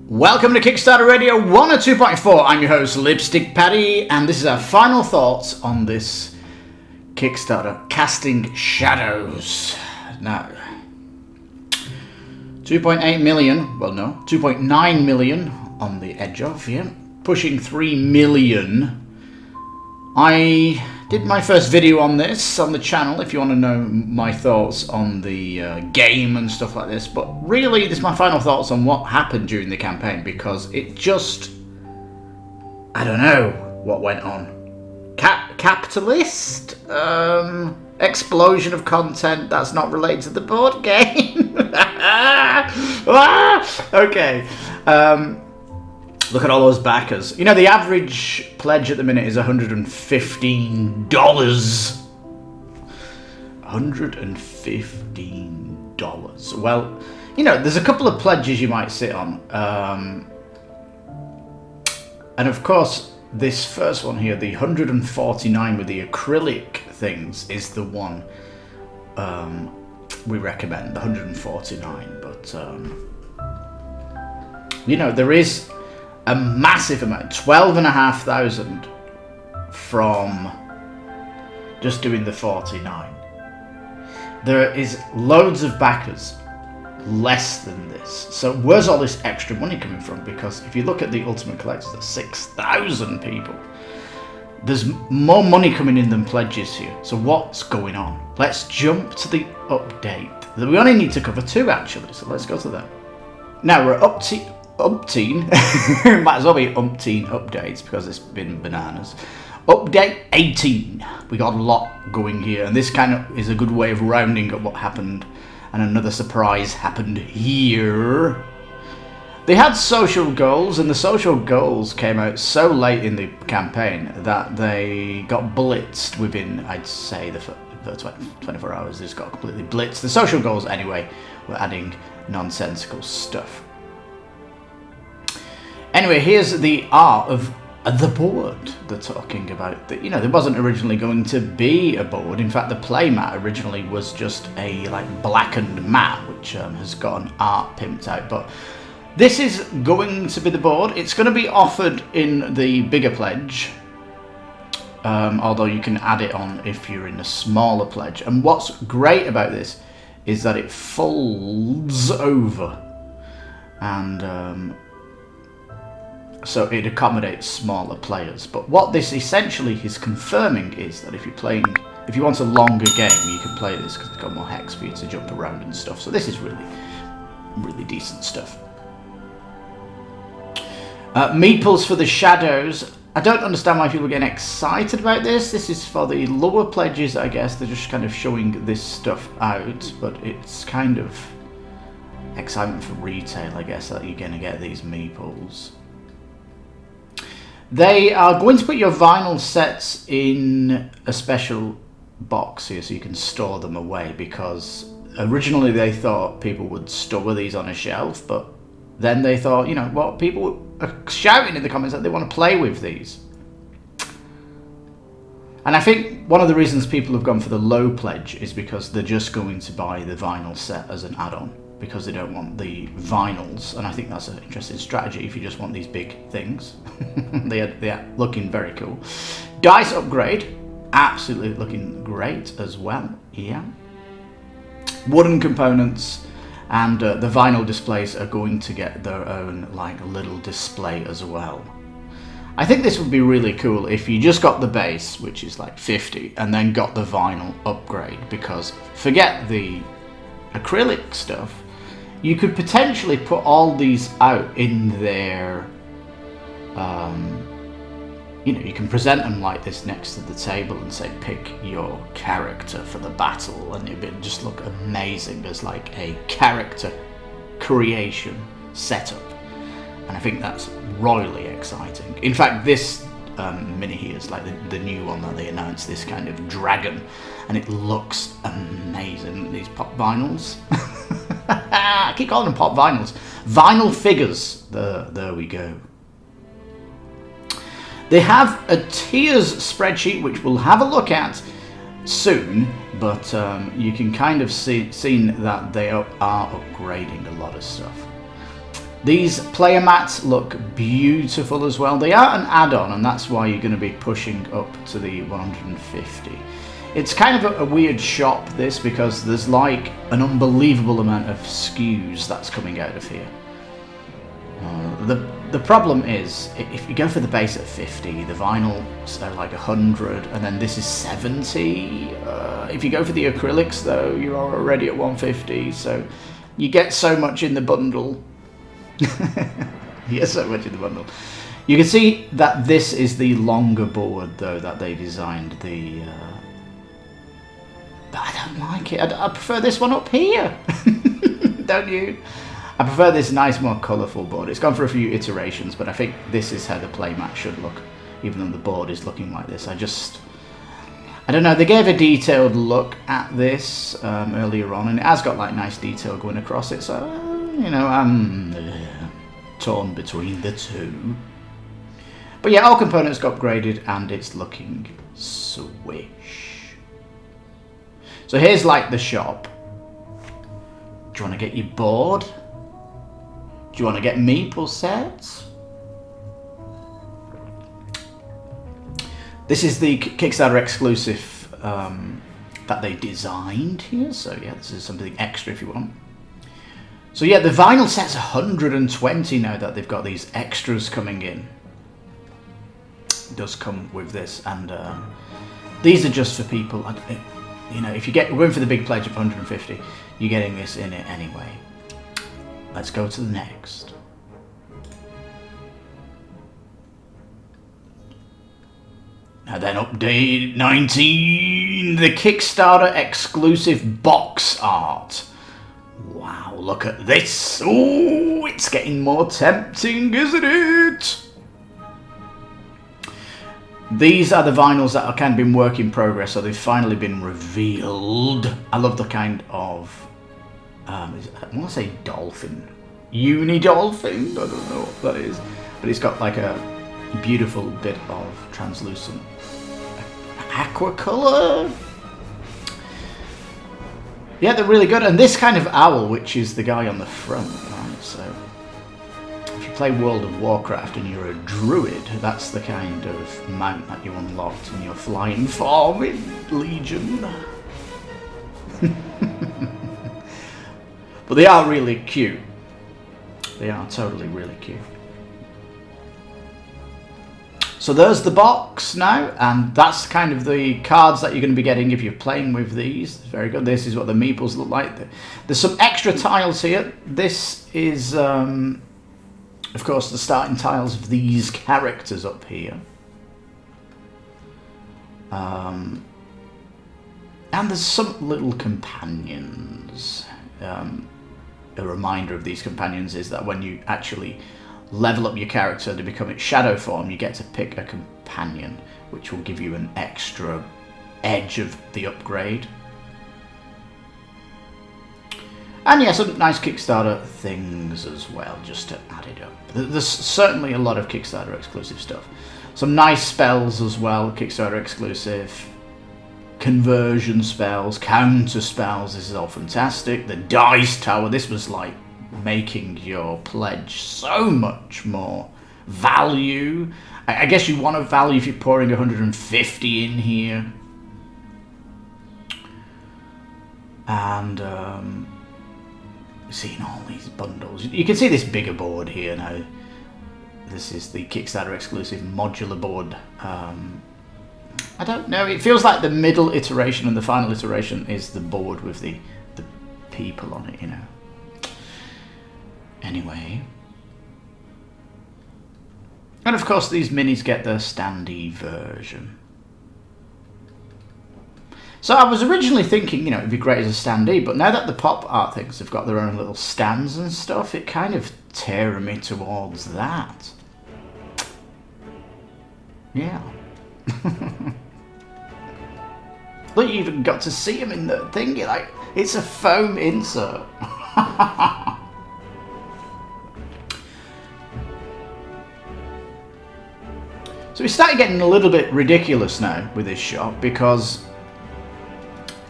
Welcome to Kickstarter Radio 1 or 2.4. I'm your host, Lipstickpaddy, and this is our final thoughts on this Kickstarter, Casting Shadows. Now, 2.8 million, well no, 2.9 million on the edge of, yeah, pushing 3 million. I did my first video on this on the channel if you want to know my thoughts on the game and stuff like this, but really this is my final thoughts on what happened during the campaign, because it just, I don't know what went on. Capitalist? Explosion of content that's not related to the board game? Okay. Look at all those backers. You know, the average pledge at the minute is $115. $115. Well, you know, there's a couple of pledges you might sit on. And of course, this first one here, the 149 with the acrylic things, is the one we recommend, the 149. But, you know, there is a massive amount, 12,500 from just doing the 49. There is loads of backers less than this. So where's all this extra money coming from? Because if you look at the Ultimate Collectors, there's 6,000 people. There's more money coming in than pledges here. So what's going on? Let's jump to the update. We only need to cover 2 actually, so let's go to that. Now we're up to umpteen, might as well be umpteen updates because it's been bananas. Update 18. We got a lot going here, and this kind of is a good way of rounding up what happened, and another surprise happened here. They had social goals, and the social goals came out so late in the campaign that they got blitzed within, I'd say, the 24 hours. This got completely blitzed. The social goals, anyway, were adding nonsensical stuff. Anyway, here's the art of the board they're talking about. You know, there wasn't originally going to be a board. In fact, the playmat originally was just a blackened mat, which has got an art pimped out. But this is going to be the board. It's going to be offered in the bigger pledge, although you can add it on if you're in a smaller pledge. And what's great about this is that it folds over, and so it accommodates smaller players. But what this essentially is confirming is that if you want a longer game, you can play this because it's got more hex for you to jump around and stuff. So this is really, really decent stuff. Meeples for the shadows. I don't understand why people are getting excited about this. This is for the lower pledges, I guess. They're just kind of showing this stuff out, but it's kind of excitement for retail, I guess, that you're going to get these meeples. They are going to put your vinyl sets in a special box here so you can store them away, because originally they thought people would store these on a shelf, but then they thought, you know what, people are shouting in the comments that they want to play with these. And I think one of the reasons people have gone for the low pledge is because they're just going to buy the vinyl set as an add-on, because they don't want the vinyls, and I think that's an interesting strategy if you just want these big things. they are looking very cool. Dice upgrade, absolutely looking great as well, yeah. Wooden components, and the vinyl displays are going to get their own little display as well. I think this would be really cool if you just got the base, which is 50, and then got the vinyl upgrade, because forget the acrylic stuff, you could potentially put all these out in their, you know, you can present them like this next to the table and say, pick your character for the battle, and it would just look amazing as a character creation setup. And I think that's royally exciting. In fact, this mini here is the new one that they announced, this kind of dragon, and it looks amazing. These pop vinyls. I keep calling them pop vinyls. Vinyl figures. There we go. They have a tiers spreadsheet, which we'll have a look at soon, but you can kind of see that they are upgrading a lot of stuff. These player mats look beautiful as well. They are an add-on, and that's why you're going to be pushing up to the 150. It's kind of a weird shop, this, because there's like an unbelievable amount of SKUs that's coming out of here. The problem is, if you go for the base at 50, the vinyls are like 100, and then this is 70. If you go for the acrylics, though, you're already at 150, so you get so much in the bundle. You get so much in the bundle. You can see that this is the longer board, though, that they designed. But I don't like it. I prefer this one up here. Don't you? I prefer this nice, more colourful board. It's gone for a few iterations, but I think this is how the playmat should look, even though the board is looking like this. I don't know, they gave a detailed look at this earlier on, and it has got like nice detail going across it, so, you know, I'm torn between the two. But yeah, all components got upgraded, and it's looking swish. So here's like the shop. Do you want to get your board? Do you want to get meeple sets? This is the Kickstarter exclusive that they designed here. So yeah, this is something extra if you want. So yeah, the vinyl set's 120 now that they've got these extras coming in. It does come with this, and these are just for people. You know, if we're going for the big pledge of 150, you're getting this in it anyway. Let's go to the next. Now then, update 19, the Kickstarter exclusive box art. Wow, look at this. Oh, it's getting more tempting, isn't it? These are the vinyls that are kind of been work in progress, so they've finally been revealed. I love the kind of, I want to say dolphin. Uni-dolphin? I don't know what that is. But it's got like a beautiful bit of translucent aqua colour. Yeah, they're really good. And this kind of owl, which is the guy on the front, right? So if you play World of Warcraft and you're a druid, that's the kind of mount that you unlocked in your flying form in Legion. But they are really cute. They are totally really cute. So there's the box now, and that's kind of the cards that you're going to be getting if you're playing with these. Very good. This is what the meeples look like. There's some extra tiles here. This is, of course, the starting tiles of these characters up here. And there's some little companions. A reminder of these companions is that when you actually level up your character to become its shadow form, you get to pick a companion, which will give you an extra edge of the upgrade. And yeah, some nice Kickstarter things as well, just to add it up. There's certainly a lot of Kickstarter exclusive stuff. Some nice spells as well, Kickstarter exclusive. Conversion spells, counter spells, this is all fantastic. The dice tower, this was like making your pledge so much more value. I guess you want a value if you're pouring 150 in here. And seeing all these bundles, you can see this bigger board here now. This is the Kickstarter exclusive modular board. I don't know, it feels like the middle iteration and the final iteration is the board with the people on it, you know. Anyway. And of course these minis get the standee version. So I was originally thinking, you know, it'd be great as a standee, but now that the pop art things have got their own little stands and stuff, it kind of tearing me towards that. Yeah. Look, you even got to see him in the thing. You're like, it's a foam insert. So we started getting a little bit ridiculous now with this shop, because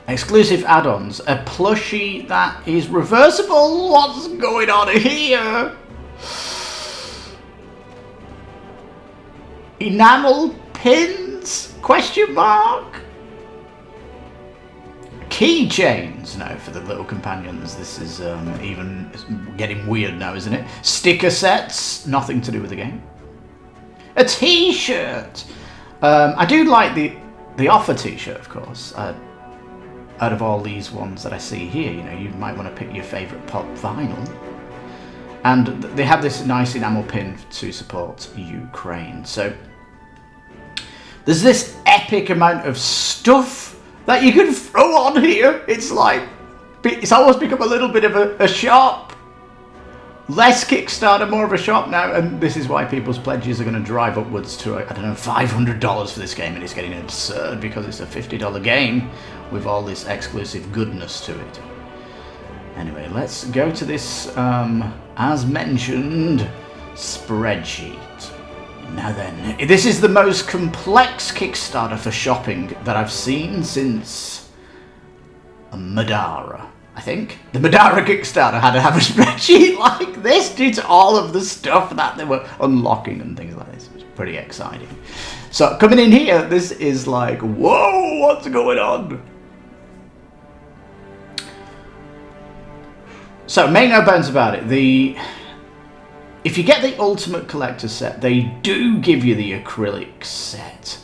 exclusive add-ons, a plushie that is reversible. What's going on here? enamel pins? Question mark. Keychains now for the little companions. This is even getting weird now, isn't it? Sticker sets, nothing to do with the game. A t-shirt. I do like the offer t-shirt, of course. Out of all these ones that I see here, you know, you might want to pick your favourite pop vinyl. And they have this nice enamel pin to support Ukraine. So there's this epic amount of stuff that you can throw on here. It's like, it's almost become a little bit of a shop. Less Kickstarter, more of a shop now, and this is why people's pledges are going to drive upwards to, I don't know, $500 for this game, and it's getting absurd because it's a $50 game with all this exclusive goodness to it. Anyway, let's go to this, as mentioned, spreadsheet. Now then, this is the most complex Kickstarter for shopping that I've seen since Madara. I think the Madara Kickstarter had to have a spreadsheet like this due to all of the stuff that they were unlocking and things like this. It was pretty exciting. So coming in here, this is like, whoa, what's going on? So make no bones about it. If you get the Ultimate Collector set, they do give you the acrylic set.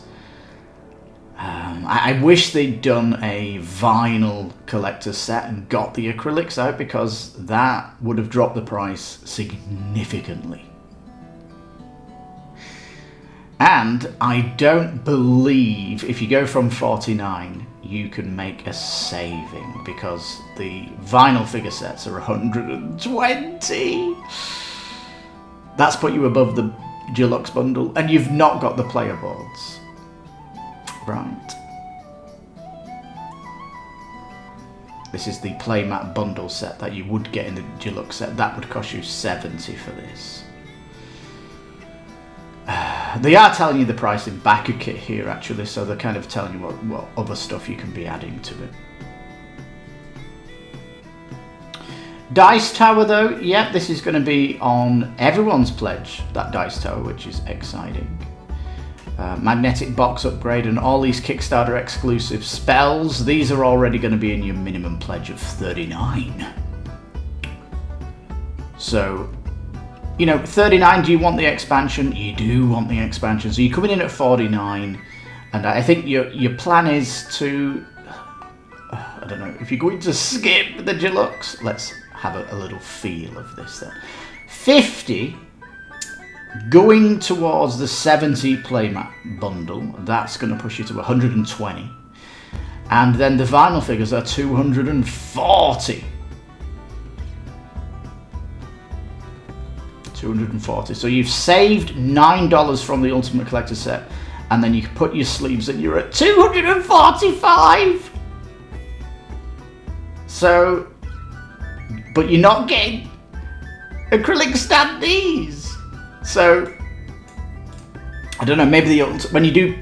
I wish they'd done a vinyl collector set and got the acrylics out, because that would have dropped the price significantly. And I don't believe if you go from 49 you can make a saving, because the vinyl figure sets are 120. That's put you above the deluxe bundle, and you've not got the player boards. Right. This is the Playmat Bundle set that you would get in the deluxe set. That would cost you 70 for this. They are telling you the price in backer kit here, actually, so they're kind of telling you what other stuff you can be adding to it. Dice Tower, though, yeah, this is going to be on everyone's pledge, that Dice Tower, which is exciting. Magnetic box upgrade and all these Kickstarter exclusive spells. These are already going to be in your minimum pledge of 39. So, you know, 39, do you want the expansion? You do want the expansion. So you're coming in at 49, and I think your plan is to, I don't know, if you're going to skip the deluxe, let's have a little feel of this then. 50. Going towards the 70 Playmat Bundle, that's going to push you to 120. And then the vinyl figures are 240. 240. So you've saved $9 from the Ultimate Collector set, and then you can put your sleeves and you're at 245. So, but you're not getting acrylic standees. So, I don't know, maybe when you do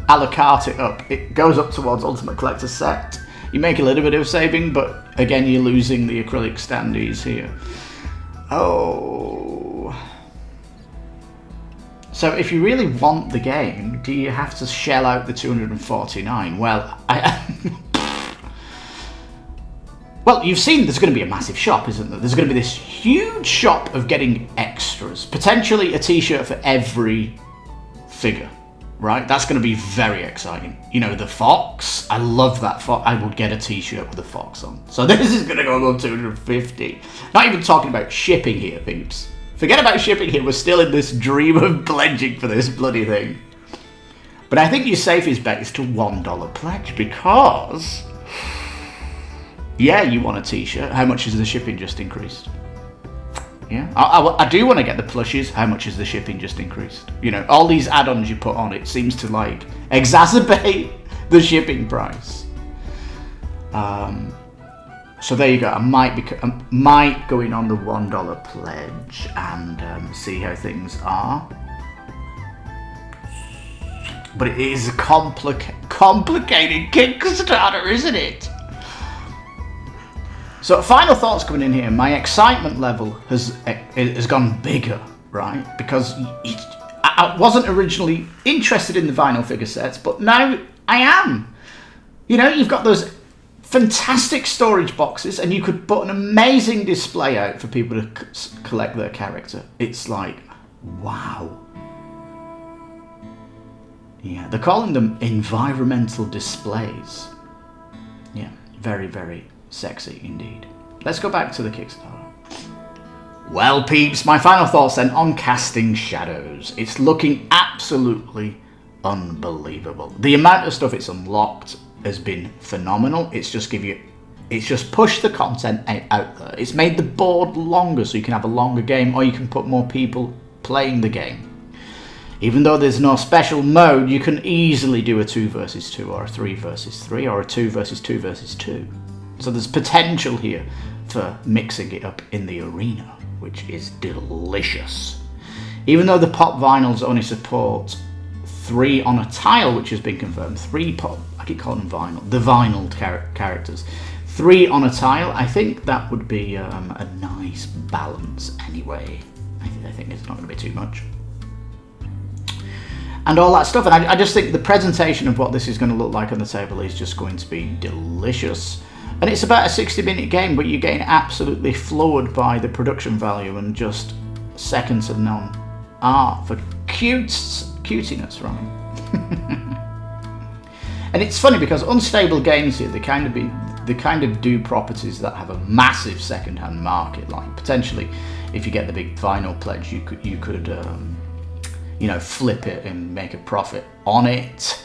a la carte it up, it goes up towards Ultimate Collector set. You make a little bit of saving, but again, you're losing the acrylic standees here. Oh. So if you really want the game, do you have to shell out the 249? Well, well, you've seen there's going to be a massive shop, isn't there? There's going to be this huge shop of getting extras. Potentially a t-shirt for every figure, right? That's going to be very exciting. You know, the fox, I love that fox. I would get a t-shirt with a fox on. So this is going to go above 250. Not even talking about shipping here, peeps. Forget about shipping here. We're still in this dream of pledging for this bloody thing. But I think your safest bet is to $1 pledge, because... yeah, you want a t-shirt. How much has the shipping just increased? Yeah, I do want to get the plushes. How much has the shipping just increased? You know, all these add-ons you put on, it seems to like exacerbate the shipping price. So there you go. I might go in on the $1 pledge and see how things are. But it is a complicated Kickstarter, isn't it? So final thoughts coming in here. My excitement level has gone bigger, right? Because I wasn't originally interested in the vinyl figure sets, but now I am. You know, you've got those fantastic storage boxes, and you could put an amazing display out for people to collect their character. It's like, wow. Yeah, they're calling them environmental displays. Yeah, very, very sexy indeed. Let's go back to the Kickstarter. Well, peeps, my final thoughts then on Casting Shadows. It's looking absolutely unbelievable. The amount of stuff it's unlocked has been phenomenal. It's just pushed the content out there. It's made the board longer so you can have a longer game, or you can put more people playing the game. Even though there's no special mode, you can easily do a 2 versus 2 or a 3 versus 3 or a 2 versus 2 versus 2. So there's potential here for mixing it up in the arena, which is delicious. Even though the pop vinyls only support 3 on a tile, which has been confirmed, 3 pop, I keep calling them vinyl, the vinyl characters. 3 on a tile, I think that would be a nice balance anyway. I think it's not going to be too much. And all that stuff, and I just think the presentation of what this is going to look like on the table is just going to be delicious. And it's about a 60-minute game, but you're getting absolutely floored by the production value and just seconds of none art for cutiness, right? And it's funny because unstable games here, they kind of do properties that have a massive second-hand market. Like potentially, if you get the big vinyl pledge, you could flip it and make a profit on it.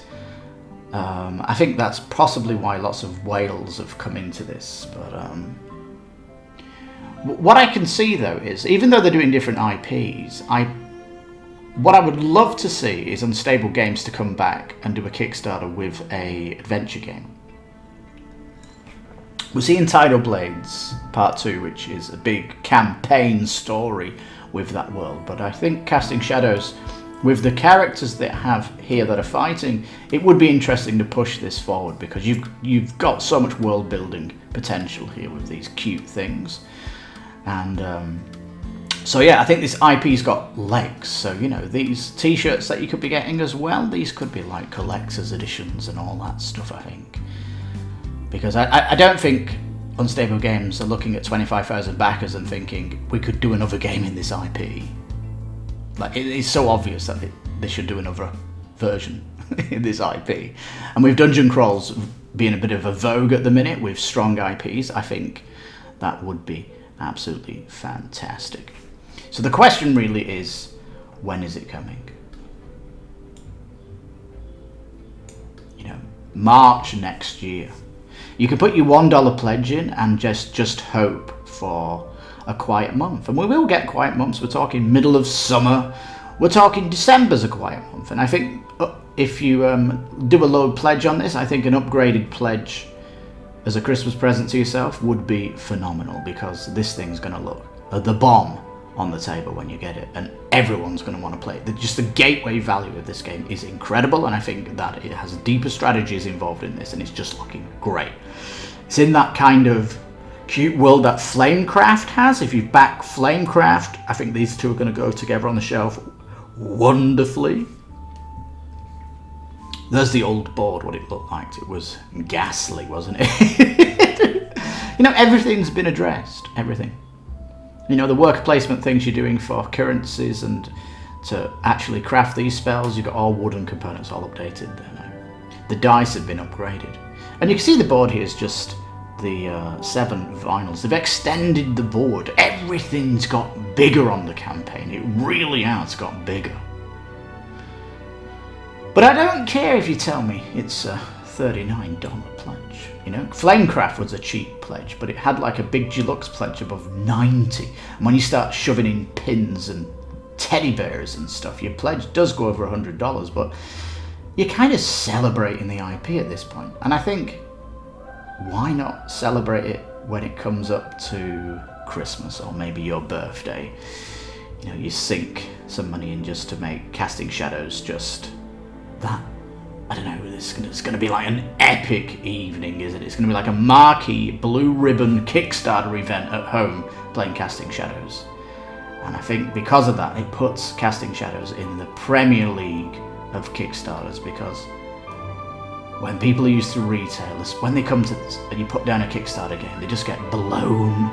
I think that's possibly why lots of whales have come into this. But what I can see though is, even though they're doing different IPs, what I would love to see is Unstable Games to come back and do a Kickstarter with a adventure game. We're seeing Tidal Blades Part 2, which is a big campaign story with that world. But I think Casting Shadows, with the characters that have here that are fighting, it would be interesting to push this forward, because you've got so much world building potential here with these cute things. And so yeah, I think this IP's got legs. So, you know, these t-shirts that you could be getting as well, these could be like collector's editions and all that stuff, I think. Because I don't think Unstable Games are looking at 25,000 backers and thinking, we could do another game in this IP. Like, it's so obvious that they should do another version in this IP. And with dungeon crawls being a bit of a vogue at the minute with strong IPs, I think that would be absolutely fantastic. So the question really is, when is it coming? You know, March next year. You can put your $1 pledge in and just hope for a quiet month. And we will get quiet months. We're talking middle of summer. We're talking December's a quiet month. And I think if you do a low pledge on this, I think an upgraded pledge as a Christmas present to yourself would be phenomenal, because this thing's going to look the bomb on the table when you get it, and everyone's going to want to play it. Just the gateway value of this game is incredible, and I think that it has deeper strategies involved in this, and it's just looking great. It's in that kind of cute world that Flamecraft has. If you back Flamecraft, I think these two are going to go together on the shelf wonderfully. There's the old board, what it looked like. It was ghastly, wasn't it? You know, everything's been addressed. Everything. You know, the worker placement things you're doing for currencies and to actually craft these spells, you've got all wooden components all updated. The dice have been upgraded. And you can see the board here is just the 7 vinyls. They've extended the board. Everything's got bigger on the campaign. It really has got bigger. But I don't care if you tell me it's a $39 pledge. You know, Flamecraft was a cheap pledge, but it had like a big deluxe pledge above $90. And when you start shoving in pins and teddy bears and stuff, your pledge does go over $100, but you're kind of celebrating the IP at this point. And I think, why not celebrate it when it comes up to Christmas or maybe your birthday? You know, you sink some money in just to make Casting Shadows just that. I don't know, it's going to be like an epic evening, isn't it? It's going to be like a marquee blue ribbon Kickstarter event at home playing Casting Shadows. And I think because of that, it puts Casting Shadows in the Premier League of Kickstarters, because when people are used to retailers, when they come to this and you put down a Kickstarter game, they just get blown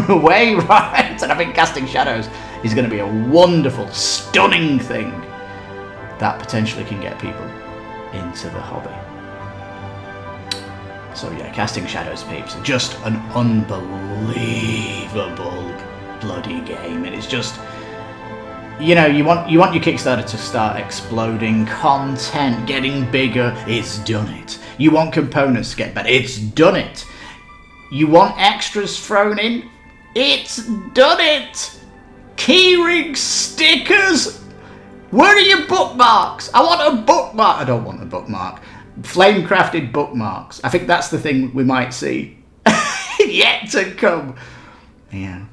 away, right? And I think Casting Shadows is going to be a wonderful, stunning thing that potentially can get people into the hobby. So yeah, Casting Shadows, peeps, just an unbelievable bloody game. And it's just, you know, you want your Kickstarter to start exploding, content getting bigger, it's done it. You want components to get better, it's done it. You want extras thrown in, it's done it. Keyring, stickers, where are your bookmarks? I want a bookmark. I don't want a bookmark. Flame crafted bookmarks. I think that's the thing we might see yet to come. Yeah.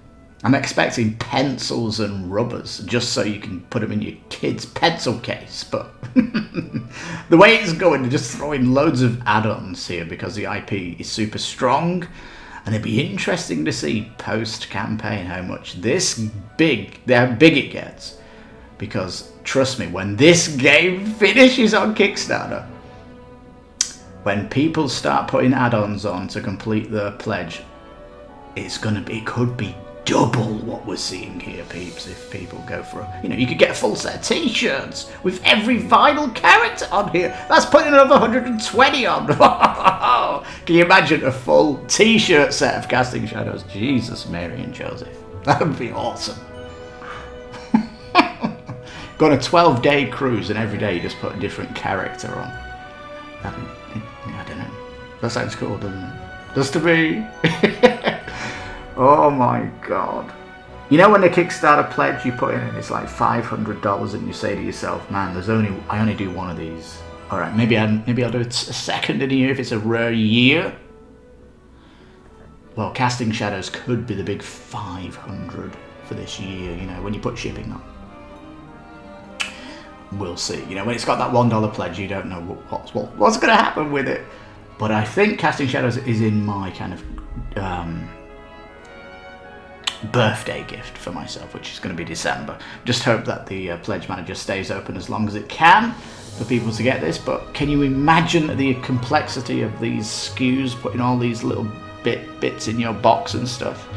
I'm expecting pencils and rubbers just so you can put them in your kid's pencil case. But the way it's going, they're just throwing loads of add-ons here because the IP is super strong. And it'd be interesting to see post-campaign how much how big it gets. Because trust me, when this game finishes on Kickstarter, when people start putting add-ons on to complete the pledge, it could be double what we're seeing here, peeps, if people go for you could get a full set of t-shirts with every vinyl character on here. That's putting another 120 on. Can you imagine a full t-shirt set of Casting Shadows? Jesus, Mary and Joseph. That would be awesome. Go on a 12-day cruise and every day you just put a different character on. I don't know. That sounds cool, doesn't it? Just to be... Oh my god. You know when the Kickstarter pledge you put in and it's like $500 and you say to yourself, man, I only do one of these. Alright, maybe I'll do a second in a year if it's a rare year. Well, Casting Shadows could be the big 500 for this year, when you put shipping on. We'll see. When it's got that $1 pledge, you don't know what's going to happen with it. But I think Casting Shadows is in my kind of birthday gift for myself, which is going to be December. Just hope that the pledge manager stays open as long as it can for people to get this. But can you imagine the complexity of these SKUs, putting all these little bits in your box and stuff?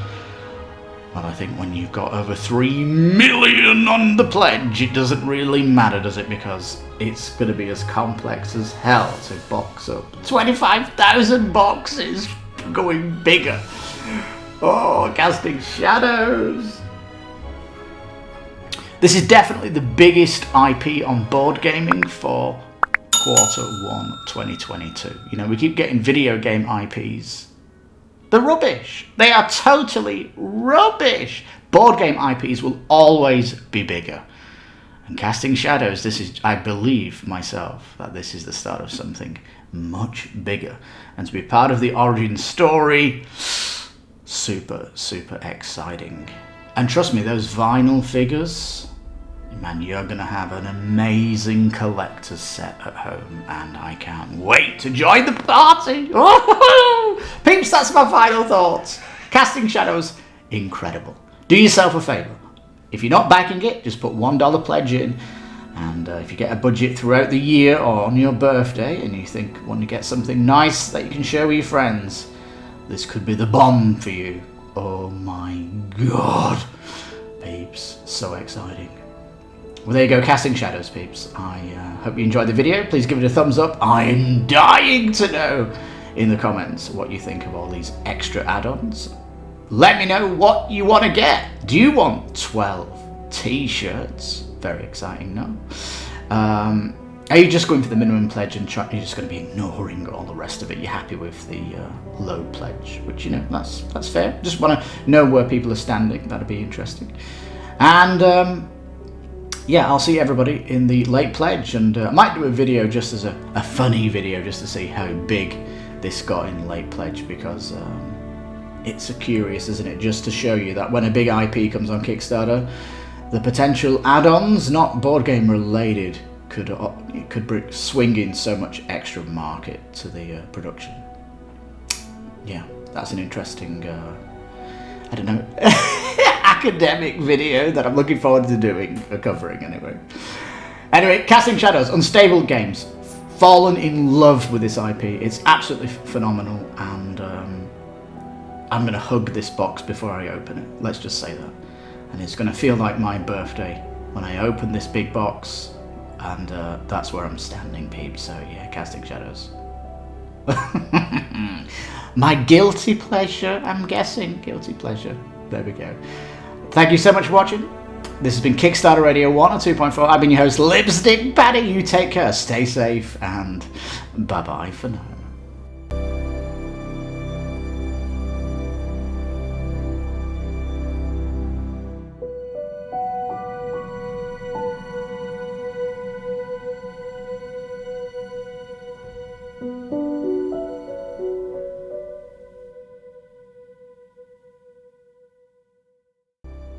Well, I think when you've got over 3 million on the pledge, it doesn't really matter, does it? Because it's going to be as complex as hell to box up 25,000 boxes, going bigger. Oh, Casting Shadows. This is definitely the biggest IP on board gaming for Q1 2022. We keep getting video game IPs. They're rubbish. They are totally rubbish. Board game IPs will always be bigger. And Casting Shadows, I believe myself that this is the start of something much bigger. And to be part of the origin story, super, super exciting. And trust me, those vinyl figures, man, you're going to have an amazing collector's set at home, and I can't wait to join the party. Peeps, that's my final thoughts. Casting Shadows, incredible. Do yourself a favour. If you're not backing it, just put $1 pledge in, and if you get a budget throughout the year or on your birthday, and you want to get something nice that you can share with your friends, this could be the bomb for you. Oh my god. Peeps, so exciting. Well, there you go, Casting Shadows, peeps. I hope you enjoyed the video. Please give it a thumbs up. I'm dying to know in the comments what you think of all these extra add-ons. Let me know what you want to get. Do you want 12 t-shirts? Very exciting, no? Are you just going for the minimum pledge and you're just going to be ignoring all the rest of it? You're happy with the low pledge, which, that's fair. Just want to know where people are standing. That'd be interesting. And yeah, I'll see everybody in the late pledge, and I might do a video just as a funny video just to see how big this got in late pledge, because it's curious, isn't it, just to show you that when a big IP comes on Kickstarter, the potential add-ons, not board game related, could swing in so much extra market to the production. Yeah, that's an interesting I don't know academic video that I'm looking forward to doing, or covering anyway. Anyway, Casting Shadows, Unstable Games. Fallen in love with this IP. It's absolutely phenomenal, and I'm going to hug this box before I open it. Let's just say that. And it's going to feel like my birthday when I open this big box, and that's where I'm standing, peeps. So yeah, Casting Shadows. My guilty pleasure, I'm guessing. Guilty pleasure. There we go. Thank you so much for watching. This has been Kickstarter Radio 102.4. I've been your host, Lipstickpaddy. You take care, stay safe, and bye-bye for now.